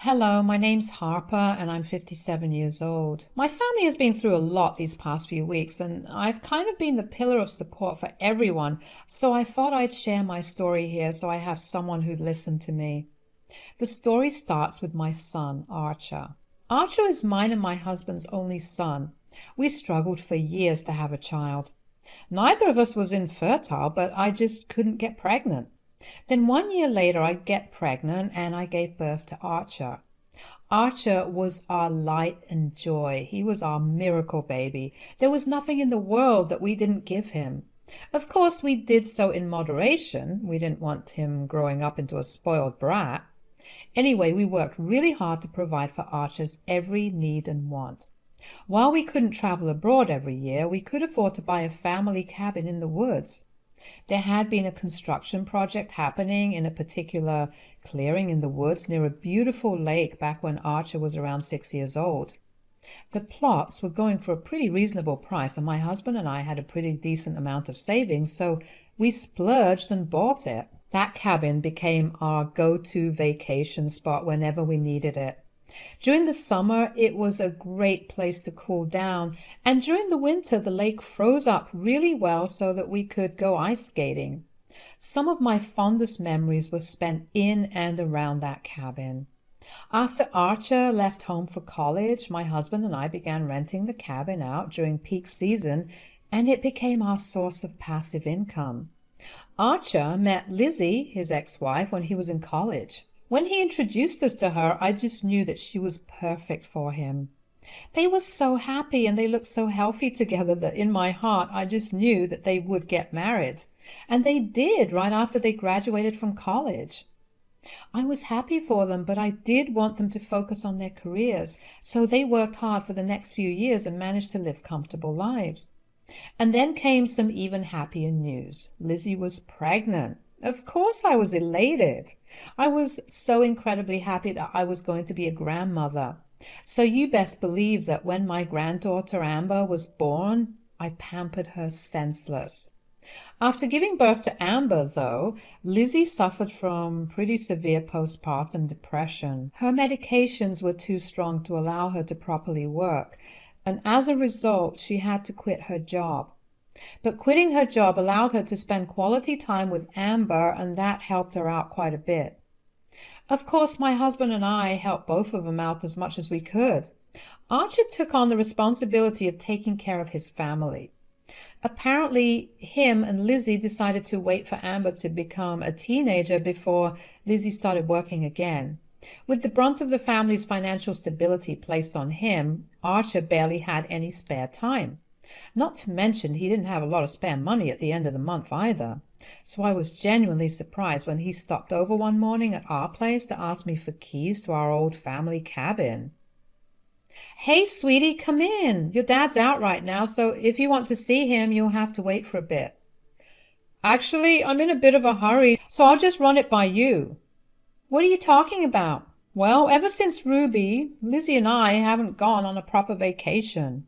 Hello, my name's Harper and I'm 57 years old. My family has been through a lot these past few weeks and I've kind of been the pillar of support for everyone, so I thought I'd share my story here so I have someone who'd listen to me. The story starts with my son, Archer. Archer is mine and my husband's only son. We struggled for years to have a child. Neither of us was infertile, but I just couldn't get pregnant. Then 1 year later I get pregnant and I gave birth to Archer. Archer was our light and joy. He was our miracle baby. There was nothing in the world that we didn't give him. Of course, we did so in moderation. We didn't want him growing up into a spoiled brat. Anyway, we worked really hard to provide for Archer's every need and want. While we couldn't travel abroad every year, we could afford to buy a family cabin in the woods. There had been a construction project happening in a particular clearing in the woods near a beautiful lake back when Archer was around 6 years old. The plots were going for a pretty reasonable price, and my husband and I had a pretty decent amount of savings, so we splurged and bought it. That cabin became our go-to vacation spot whenever we needed it. During the summer, it was a great place to cool down, and during the winter, the lake froze up really well so that we could go ice skating. Some of my fondest memories were spent in and around that cabin. After Archer left home for college, my husband and I began renting the cabin out during peak season, and it became our source of passive income. Archer met Lizzie, his ex-wife, when he was in college. When he introduced us to her, I just knew that she was perfect for him. They were so happy and they looked so healthy together that in my heart I just knew that they would get married. And they did right after they graduated from college. I was happy for them, but I did want them to focus on their careers, so they worked hard for the next few years and managed to live comfortable lives. And then came some even happier news. Lizzie was pregnant. Of course I was elated. I was so incredibly happy that I was going to be a grandmother. So you best believe that when my granddaughter Amber was born, I pampered her senseless. After giving birth to Amber, though, Lizzie suffered from pretty severe postpartum depression. Her medications were too strong to allow her to properly work, and as a result, she had to quit her job. But quitting her job allowed her to spend quality time with Amber, and that helped her out quite a bit. Of course, my husband and I helped both of them out as much as we could. Archer took on the responsibility of taking care of his family. Apparently, him and Lizzie decided to wait for Amber to become a teenager before Lizzie started working again. With the brunt of the family's financial stability placed on him, Archer barely had any spare time. Not to mention he didn't have a lot of spare money at the end of the month either. So I was genuinely surprised when he stopped over one morning at our place to ask me for keys to our old family cabin. "Hey, sweetie, come in. Your dad's out right now, so if you want to see him, you'll have to wait for a bit." "Actually, I'm in a bit of a hurry, so I'll just run it by you." "What are you talking about?" "Well, ever since Ruby, Lizzie and I haven't gone on a proper vacation."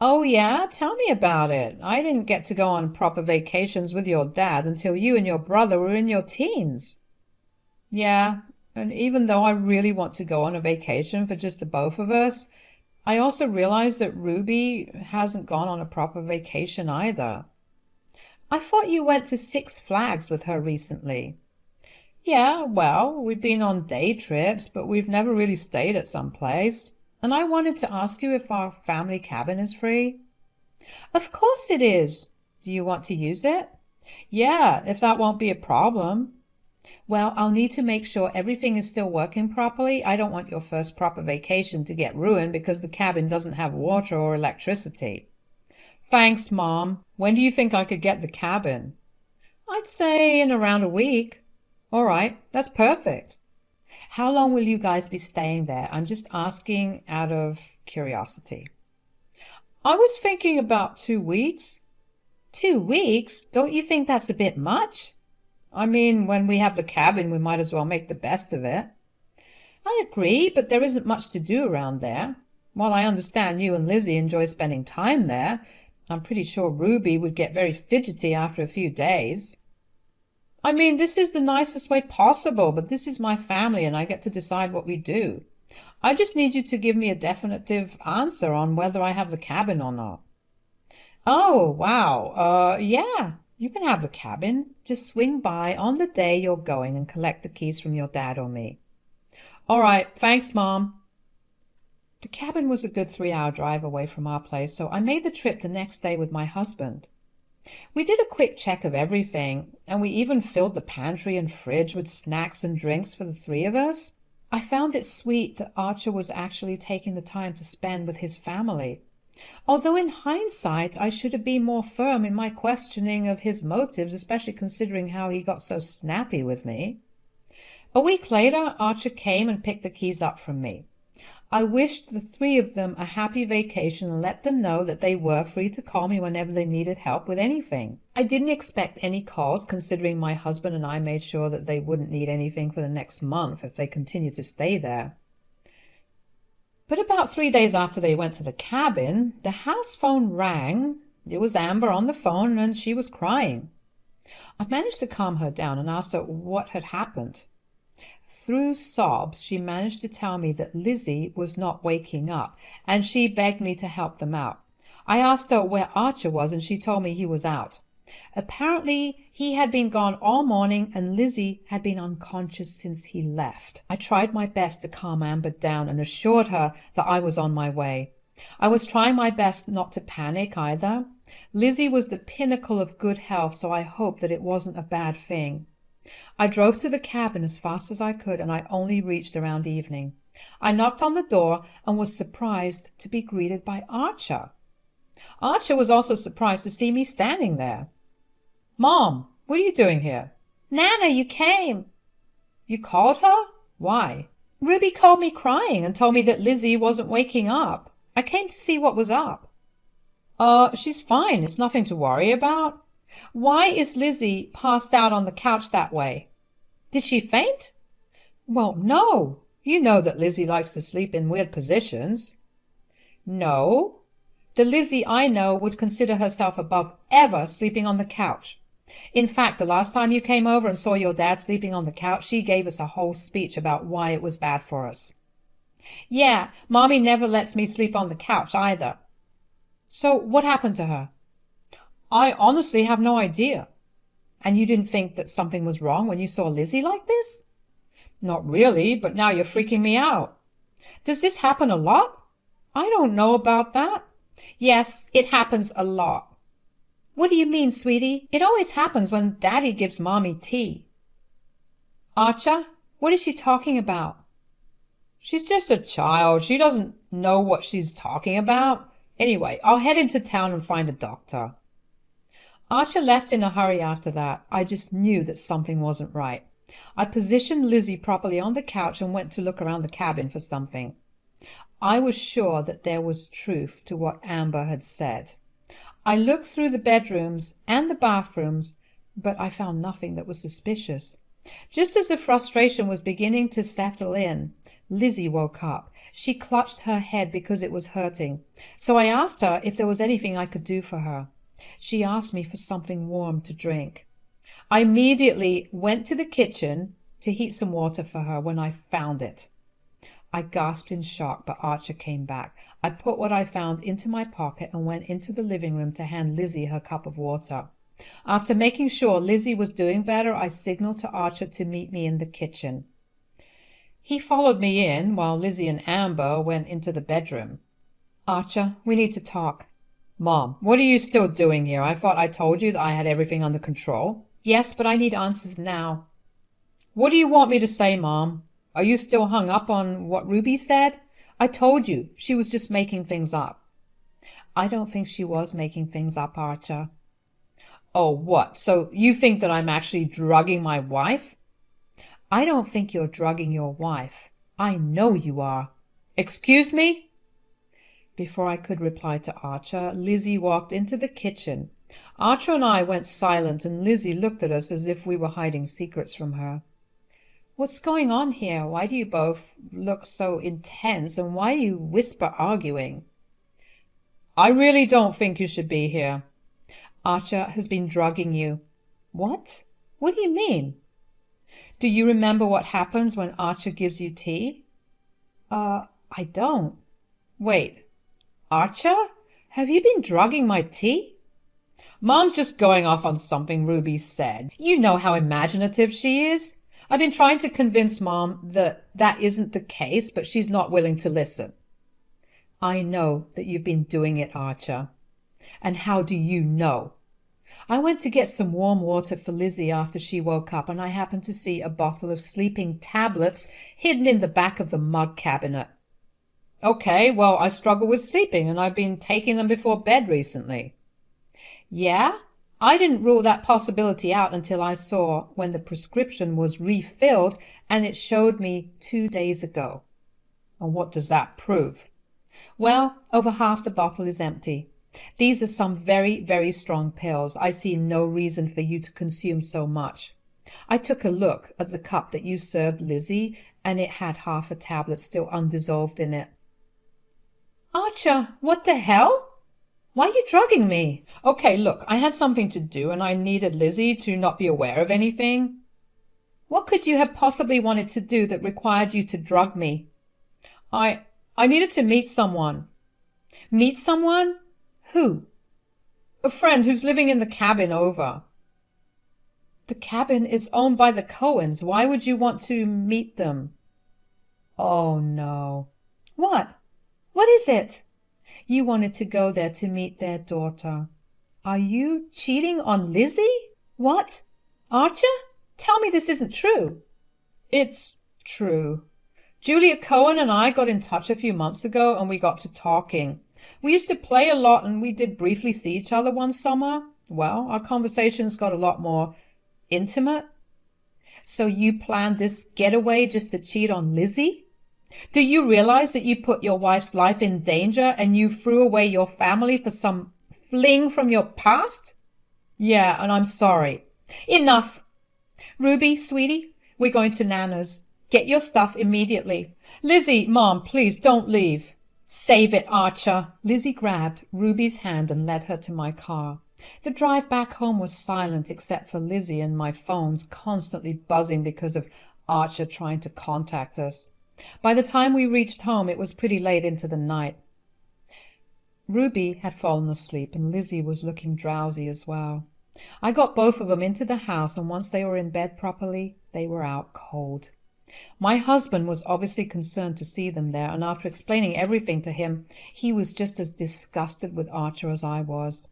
"Oh yeah? Tell me about it. I didn't get to go on proper vacations with your dad until you and your brother were in your teens." "Yeah, and even though I really want to go on a vacation for just the both of us, I also realize that Ruby hasn't gone on a proper vacation either." "I thought you went to Six Flags with her recently." "Yeah, well, we've been on day trips, but we've never really stayed at some place. And I wanted to ask you if our family cabin is free." "Of course it is. Do you want to use it?" "Yeah, if that won't be a problem." "Well, I'll need to make sure everything is still working properly. I don't want your first proper vacation to get ruined because the cabin doesn't have water or electricity." "Thanks, Mom. When do you think I could get the cabin?" "I'd say in around a week." "All right, that's perfect." "How long will you guys be staying there? I'm just asking out of curiosity." "I was thinking about 2 weeks." 2 weeks? Don't you think that's a bit much?" "I mean, when we have the cabin, we might as well make the best of it." "I agree, but there isn't much to do around there. While I understand you and Lizzie enjoy spending time there, I'm pretty sure Ruby would get very fidgety after a few days." I mean, this is the nicest way possible, but this is my family and I get to decide what we do. I just need you to give me a definitive answer on whether I have the cabin or not. Oh, wow. Yeah, you can have the cabin. Just swing by on the day you're going and collect the keys from your dad or me. All right, thanks, Mom. The cabin was a good 3-hour drive away from our place, so I made the trip the next day with my husband. We did a quick check of everything, and we even filled the pantry and fridge with snacks and drinks for the three of us. I found it sweet that Archer was actually taking the time to spend with his family. Although in hindsight I should have been more firm in my questioning of his motives, especially considering how he got so snappy with me. A week later, Archer came and picked the keys up from me. I wished the three of them a happy vacation and let them know that they were free to call me whenever they needed help with anything. I didn't expect any calls, considering my husband and I made sure that they wouldn't need anything for the next month if they continued to stay there. But about 3 days after they went to the cabin, the house phone rang. It was Amber on the phone, and she was crying. I managed to calm her down and asked her what had happened. Through sobs, she managed to tell me that Lizzie was not waking up, and she begged me to help them out. I asked her where Archer was, and she told me he was out. Apparently, he had been gone all morning, and Lizzie had been unconscious since he left. I tried my best to calm Amber down and assured her that I was on my way. I was trying my best not to panic either. Lizzie was the pinnacle of good health, so I hoped that it wasn't a bad thing. I drove to the cabin as fast as I could, and I only reached around evening. I knocked on the door and was surprised to be greeted by Archer. Archer was also surprised to see me standing there. "Mom, what are you doing here?" "Nana, you came." "You called her? Why?" "Ruby called me crying and told me that Lizzie wasn't waking up. I came to see what was up." She's fine. It's nothing to worry about." "Why is Lizzie passed out on the couch that way? Did she faint?" "Well, no. You know that Lizzie likes to sleep in weird positions." "No. The Lizzie I know would consider herself above ever sleeping on the couch. In fact, the last time you came over and saw your dad sleeping on the couch, she gave us a whole speech about why it was bad for us." "Yeah, Mommy never lets me sleep on the couch either." "So what happened to her?" "I honestly have no idea." "And you didn't think that something was wrong when you saw Lizzie like this?" "Not really, but now you're freaking me out." "Does this happen a lot?" "I don't know about that." "Yes, it happens a lot." "What do you mean, sweetie?" "It always happens when Daddy gives Mommy tea." "Archer, what is she talking about?" "She's just a child. She doesn't know what she's talking about. Anyway, I'll head into town and find a doctor." Archer left in a hurry after that. I just knew that something wasn't right. I positioned Lizzie properly on the couch and went to look around the cabin for something. I was sure that there was truth to what Amber had said. I looked through the bedrooms and the bathrooms, but I found nothing that was suspicious. Just as the frustration was beginning to settle in, Lizzie woke up. She clutched her head because it was hurting. So I asked her if there was anything I could do for her. She asked me for something warm to drink. I immediately went to the kitchen to heat some water for her when I found it. I gasped in shock, but Archer came back. I put what I found into my pocket and went into the living room to hand Lizzie her cup of water. After making sure Lizzie was doing better, I signaled to Archer to meet me in the kitchen. He followed me in while Lizzie and Amber went into the bedroom. "Archer, we need to talk." "Mom, what are you still doing here? I thought I told you that I had everything under control." "Yes, but I need answers now." "What do you want me to say, Mom? Are you still hung up on what Ruby said? I told you she was just making things up." "I don't think she was making things up, Archer." "Oh, what? So you think that I'm actually drugging my wife?" "I don't think you're drugging your wife. I know you are." "Excuse me?" Before I could reply to Archer, Lizzie walked into the kitchen. Archer and I went silent, and Lizzie looked at us as if we were hiding secrets from her. "What's going on here? Why do you both look so intense, and why are you whisper arguing?" "I really don't think you should be here." "Archer has been drugging you." "What?" What do you mean? Do you remember what happens when Archer gives you tea? I don't. Wait, Archer? Have you been drugging my tea? Mom's just going off on something Ruby said. You know how imaginative she is. I've been trying to convince Mom that that isn't the case, but she's not willing to listen. I know that you've been doing it, Archer. And how do you know? I went to get some warm water for Lizzie after she woke up, and I happened to see a bottle of sleeping tablets hidden in the back of the mug cabinet. Okay, well, I struggle with sleeping, and I've been taking them before bed recently. Yeah? I didn't rule that possibility out until I saw when the prescription was refilled, and it showed me 2 days ago. And what does that prove? Well, over half the bottle is empty. These are some very, very strong pills. I see no reason for you to consume so much. I took a look at the cup that you served Lizzie, and it had half a tablet still undissolved in it. Archer, what the hell? Why are you drugging me? Okay, look, I had something to do, and I needed Lizzie to not be aware of anything. What could you have possibly wanted to do that required you to drug me? I needed to meet someone. Meet someone? Who? A friend who's living in the cabin over. The cabin is owned by the Cohens. Why would you want to meet them? Oh, no. What? What is it? You wanted to go there to meet their daughter. Are you cheating on Lizzie? What? Archer? Tell me this isn't true. It's true. Julia Cohen and I got in touch a few months ago, and we got to talking. We used to play a lot, and we did briefly see each other one summer. Well, our conversations got a lot more intimate. So you planned this getaway just to cheat on Lizzie? Do you realize that you put your wife's life in danger and you threw away your family for some fling from your past? Yeah, and I'm sorry. Enough. Ruby, sweetie, we're going to Nana's. Get your stuff immediately. Lizzie, Mom, please don't leave. Save it, Archer. Lizzie grabbed Ruby's hand and led her to my car. The drive back home was silent except for Lizzie and my phones constantly buzzing because of Archer trying to contact us. By the time we reached home, it was pretty late into the night. Ruby had fallen asleep, and Lizzie was looking drowsy as well. I got both of them into the house, and once they were in bed properly, they were out cold. My husband was obviously concerned to see them there, and after explaining everything to him, he was just as disgusted with Archer as I was.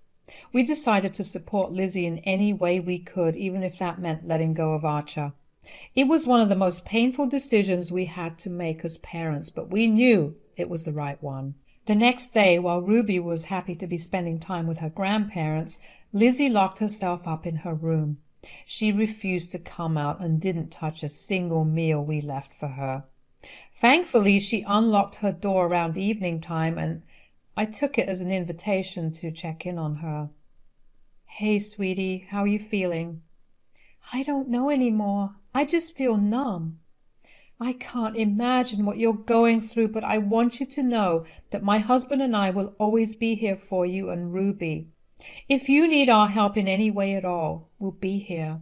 We decided to support Lizzie in any way we could, even if that meant letting go of Archer. It was one of the most painful decisions we had to make as parents, but we knew it was the right one. The next day, while Ruby was happy to be spending time with her grandparents, Lizzie locked herself up in her room. She refused to come out and didn't touch a single meal we left for her. Thankfully, she unlocked her door around evening time, and I took it as an invitation to check in on her. Hey, sweetie, how are you feeling? I don't know anymore. I just feel numb. I can't imagine what you're going through, but I want you to know that my husband and I will always be here for you and Ruby. If you need our help in any way at all, we'll be here.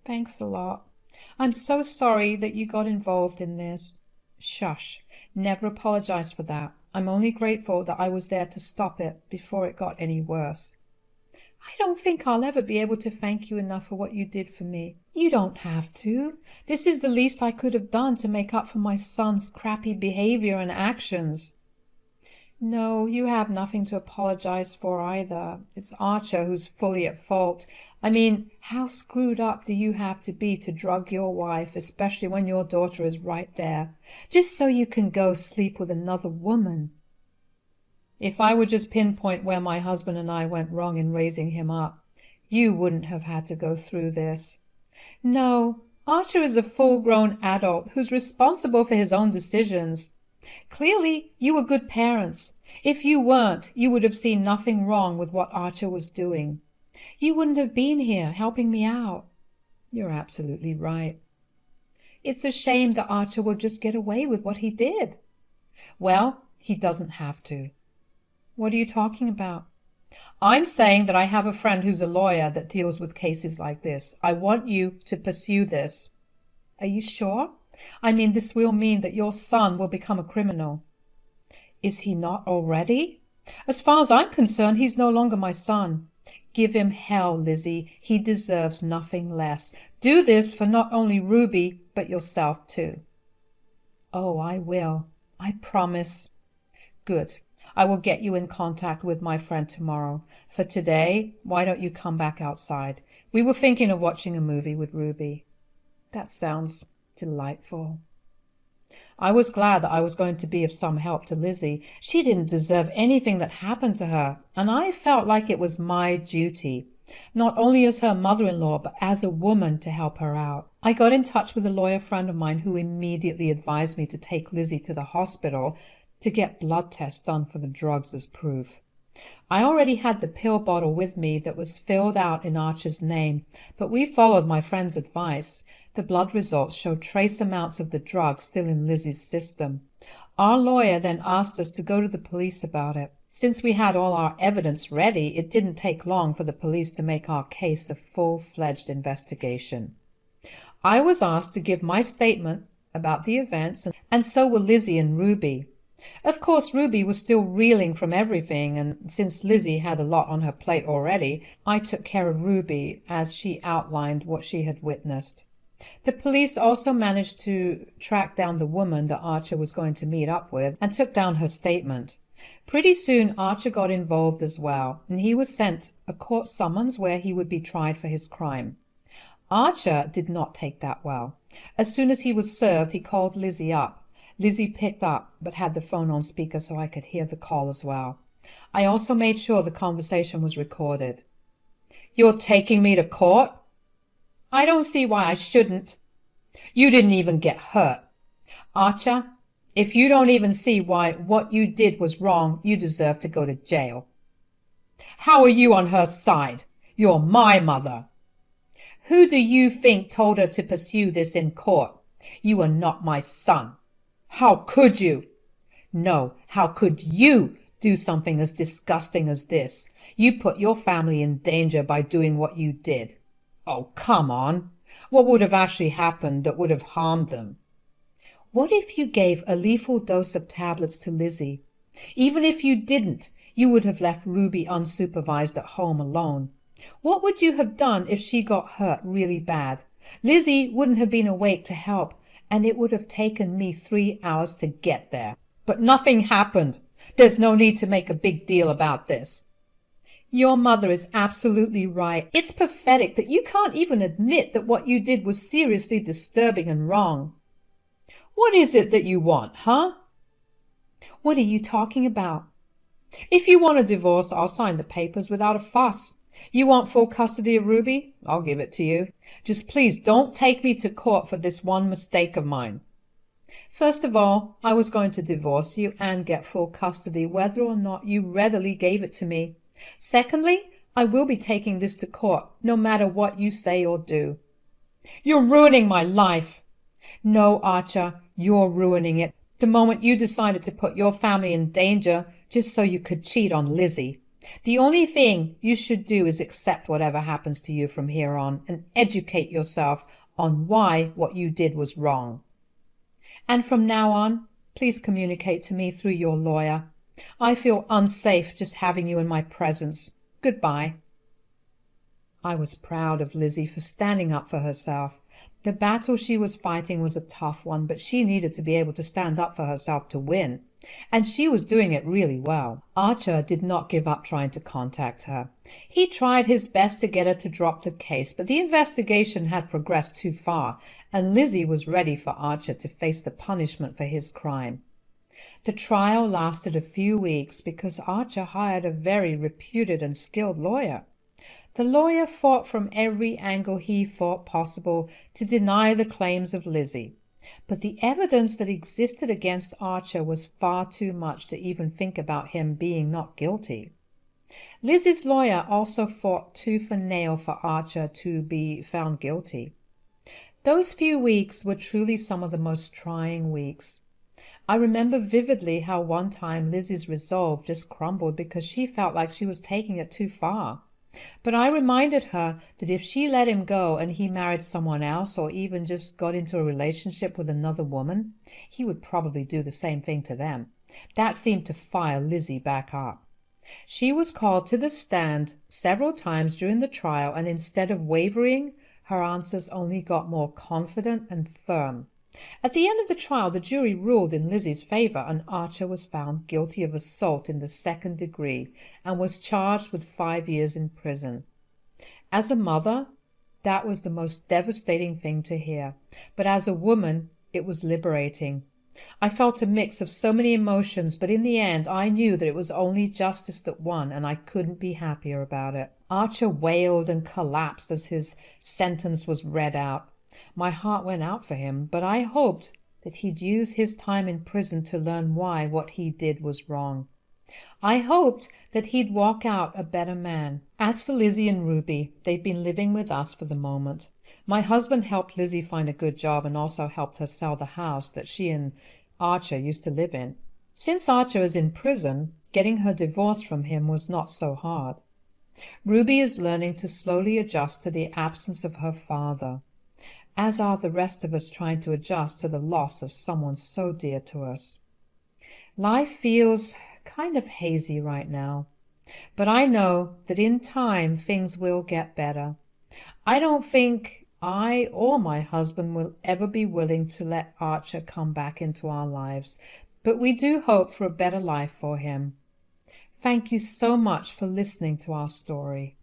Thanks a lot. I'm so sorry that you got involved in this. Shush. Never apologize for that. I'm only grateful that I was there to stop it before it got any worse. I don't think I'll ever be able to thank you enough for what you did for me. You don't have to. This is the least I could have done to make up for my son's crappy behavior and actions. No, you have nothing to apologize for either. It's Archer who's fully at fault. I mean, how screwed up do you have to be to drug your wife, especially when your daughter is right there, just so you can go sleep with another woman? If I would just pinpoint where my husband and I went wrong in raising him up, you wouldn't have had to go through this. No, Archer is a full-grown adult who's responsible for his own decisions. Clearly, you were good parents. If you weren't, you would have seen nothing wrong with what Archer was doing. You wouldn't have been here helping me out. You're absolutely right. It's a shame that Archer will just get away with what he did. Well, he doesn't have to. What are you talking about? I'm saying that I have a friend who's a lawyer that deals with cases like this. I want you to pursue this. Are you sure? I mean, this will mean that your son will become a criminal. Is he not already? As far as I'm concerned, he's no longer my son. Give him hell, Lizzie. He deserves nothing less. Do this for not only Ruby, but yourself too. Oh, I will. I promise. Good. I will get you in contact with my friend tomorrow. For today, why don't you come back outside? We were thinking of watching a movie with Ruby. That sounds delightful. I was glad that I was going to be of some help to Lizzie. She didn't deserve anything that happened to her, and I felt like it was my duty, not only as her mother-in-law, but as a woman, to help her out. I got in touch with a lawyer friend of mine who immediately advised me to take Lizzie to the hospital to get blood tests done for the drugs as proof. I already had the pill bottle with me that was filled out in Archer's name, but we followed my friend's advice. The blood results showed trace amounts of the drug still in Lizzie's system. Our lawyer then asked us to go to the police about it. Since we had all our evidence ready, it didn't take long for the police to make our case a full-fledged investigation. I was asked to give my statement about the events, and so were Lizzie and Ruby. Of course, Ruby was still reeling from everything, and since Lizzie had a lot on her plate already, I took care of Ruby as she outlined what she had witnessed. The police also managed to track down the woman that Archer was going to meet up with and took down her statement. Pretty soon Archer got involved as well, and he was sent a court summons where he would be tried for his crime. Archer did not take that well. As soon as he was served, he called Lizzie up. Lizzie picked up, but had the phone on speaker so I could hear the call as well. I also made sure the conversation was recorded. "You're taking me to court?" "I don't see why I shouldn't." "You didn't even get hurt." "Archer, if you don't even see why what you did was wrong, you deserve to go to jail." "How are you on her side? You're my mother." "Who do you think told her to pursue this in court? You are not my son." "How could you?" "No, how could you do something as disgusting as this? You put your family in danger by doing what you did." "Oh, come on. What would have actually happened that would have harmed them?" "What if you gave a lethal dose of tablets to Lizzie? Even if you didn't, you would have left Ruby unsupervised at home alone. What would you have done if she got hurt really bad? Lizzie wouldn't have been awake to help, and it would have taken me 3 hours to get there. But nothing happened. There's no need to make a big deal about this." "Your mother is absolutely right. It's pathetic that you can't even admit that what you did was seriously disturbing and wrong." "What is it that you want, huh?" "What are you talking about?" "If you want a divorce, I'll sign the papers without a fuss. You want full custody of Ruby? I'll give it to you. Just please don't take me to court for this one mistake of mine." "First of all, I was going to divorce you and get full custody whether or not you readily gave it to me. Secondly, I will be taking this to court, no matter what you say or do." "You're ruining my life." "No, Archer, you're ruining it. The moment you decided to put your family in danger just so you could cheat on Lizzie. The only thing you should do is accept whatever happens to you from here on and educate yourself on why what you did was wrong. And from now on, please communicate to me through your lawyer. I feel unsafe just having you in my presence. Goodbye." I was proud of Lizzie for standing up for herself. The battle she was fighting was a tough one, but she needed to be able to stand up for herself to win. And she was doing it really well. Archer did not give up trying to contact her. He tried his best to get her to drop the case, but the investigation had progressed too far, and Lizzie was ready for Archer to face the punishment for his crime. The trial lasted a few weeks because Archer hired a very reputed and skilled lawyer. The lawyer fought from every angle he thought possible to deny the claims of Lizzie. But the evidence that existed against Archer was far too much to even think about him being not guilty. Lizzie's lawyer also fought tooth and nail for Archer to be found guilty. Those few weeks were truly some of the most trying weeks. I remember vividly how one time Lizzie's resolve just crumbled because she felt like she was taking it too far. But I reminded her that if she let him go and he married someone else or even just got into a relationship with another woman, he would probably do the same thing to them. That seemed to fire Lizzie back up. She was called to the stand several times during the trial, and instead of wavering, her answers only got more confident and firm. At the end of the trial, the jury ruled in Lizzie's favor, and Archer was found guilty of assault in the second degree and was charged with 5 years in prison. As a mother, that was the most devastating thing to hear, but as a woman, it was liberating. I felt a mix of so many emotions, but in the end, I knew that it was only justice that won, and I couldn't be happier about it. Archer wailed and collapsed as his sentence was read out. My heart went out for him, but I hoped that he'd use his time in prison to learn why what he did was wrong. I hoped that he'd walk out a better man. As for Lizzie and Ruby, they'd been living with us for the moment. My husband helped Lizzie find a good job and also helped her sell the house that she and Archer used to live in. Since Archer is in prison, getting her divorced from him was not so hard. Ruby is learning to slowly adjust to the absence of her father, as are the rest of us trying to adjust to the loss of someone so dear to us. Life feels kind of hazy right now, but I know that in time things will get better. I don't think I or my husband will ever be willing to let Archer come back into our lives, but we do hope for a better life for him. Thank you so much for listening to our story.